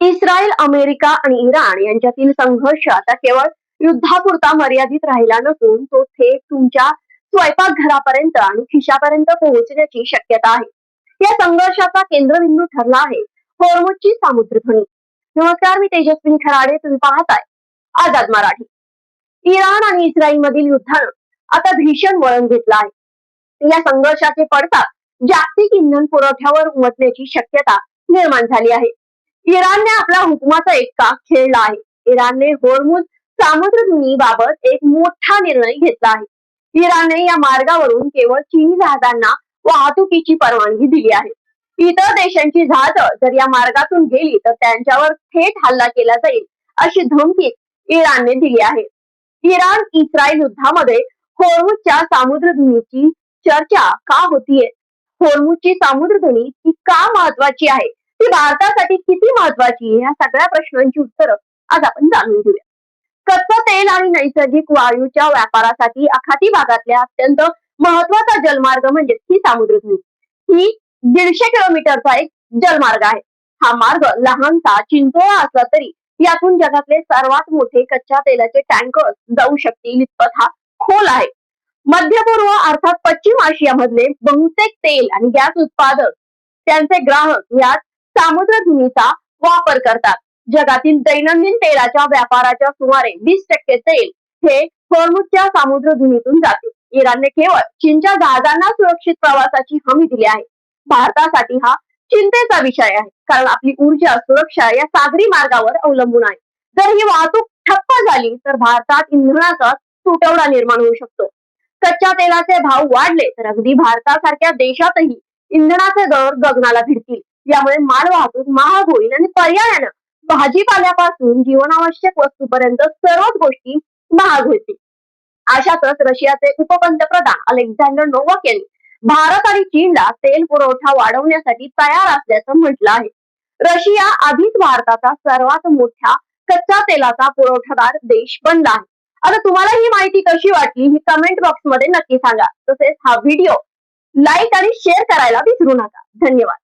Israel, America आणि Iran यांच्यातील संघर्ष आता केवळ युद्धापुरता मर्यादित राहिला नसून तो थेट तुमच्या स्वयंपाकघरापर्यंत आणि खिशापर्यंत पोहोचण्याची शक्यता आहे. या संघर्षाचा केंद्रबिंदू ठरला आहे होर्मुझची सामुद्रधुनी. नमस्कार, मी तेजस्विनी खराडे. तुम्ही पाहताय आझाद मराठी. इराण आणि इस्रायल मधील युद्धानं आता भीषण वळण घेतलं आहे. या संघर्षाचे पडसाद जागतिक इंधन पुरवठ्यावर उमटण्याची शक्यता निर्माण झाली आहे. इराणने आपला हुकुमाचा एक्का खेळला आहे. इराणने होर्मुझ सामुद्रधुनी बाबत एक मोठा निर्णय घेतला आहे. इराणने या मार्गावरून केवळ चीनी जहाजांना वाहतुकीची परवानगी दिली आहे. इतर देशांची जहाजं जर या मार्गातून गेली तर त्यांच्यावर थेट हल्ला केला जाईल अशी धमकी इराणने दिली आहे. इराण इस्रायल युद्धामध्ये होर्मुझच्या सामुद्रधुनीची चर्चा का होतीये? होर्मुझची सामुद्रधुनी ही का महत्वाची आहे? ती भारतासाठी किती महत्वाची आहे? या सगळ्या प्रश्नांची उत्तरं आज आपण जाणून घेऊया. कच्चं तेल आणि नैसर्गिक वायूच्या व्यापारासाठी आखाती भागातल्या अत्यंत महत्वाचा जलमार्ग म्हणजे ही सामुद्रधुनी. ही 150 किलोमीटरचा एक जलमार्ग आहे. हा मार्ग लहानसा चिंचोळा असला तरी यातून जगातले सर्वात मोठे कच्च्या तेलाचे टँकर जाऊ शकतील इतपत हा खोल आहे. मध्य पूर्व अर्थात पश्चिम आशिया मधले बहुतेक तेल आणि गॅस उत्पादक त्यांचे ग्राहक यात सामुद्रधुनीचा वापर करतात. जगातील दैनंदिन तेलाच्या व्यापाराच्या सुमारे 20% तेल हे होर्मुझच्या सामुद्रधुनीतून जाते. इराणने केवळ चीनच्या जहाजांना सुरक्षित प्रवासाची हमी दिली आहे. भारतासाठी हा चिंतेचा विषय आहे, कारण आपली ऊर्जा सुरक्षा या सागरी मार्गावर अवलंबून आहे. जर ही वाहतूक ठप्प झाली तर भारतात इंधनाचा तुटवडा निर्माण होऊ शकतो. कच्च्या तेलाचे भाव वाढले तर अगदी भारतासारख्या देशातही इंधनाचे दर गगनाला भिडतील. यामुळे माल वाहतूक महाग होईल आणि पर्यायानं भाजीपाल्यापासून जीवनावश्यक वस्तूपर्यंत सर्वच गोष्टी महाग होतील. अशातच रशियाचे उपपंतप्रधान अलेक्झांडर नोवाक यांनी भारत आणि चीनला तेल पुरवठा वाढवण्यासाठी तयार असल्याचं म्हटलं आहे. रशिया आधीच भारताचा सर्वात मोठा कच्च्या तेलाचा पुरवठादार देश बनला आहे. आता तुम्हाला ही माहिती कशी वाटली ही कमेंट बॉक्स मध्ये नक्की सांगा. तसेच हा व्हिडिओ लाईक आणि शेअर करायला विसरू नका. धन्यवाद.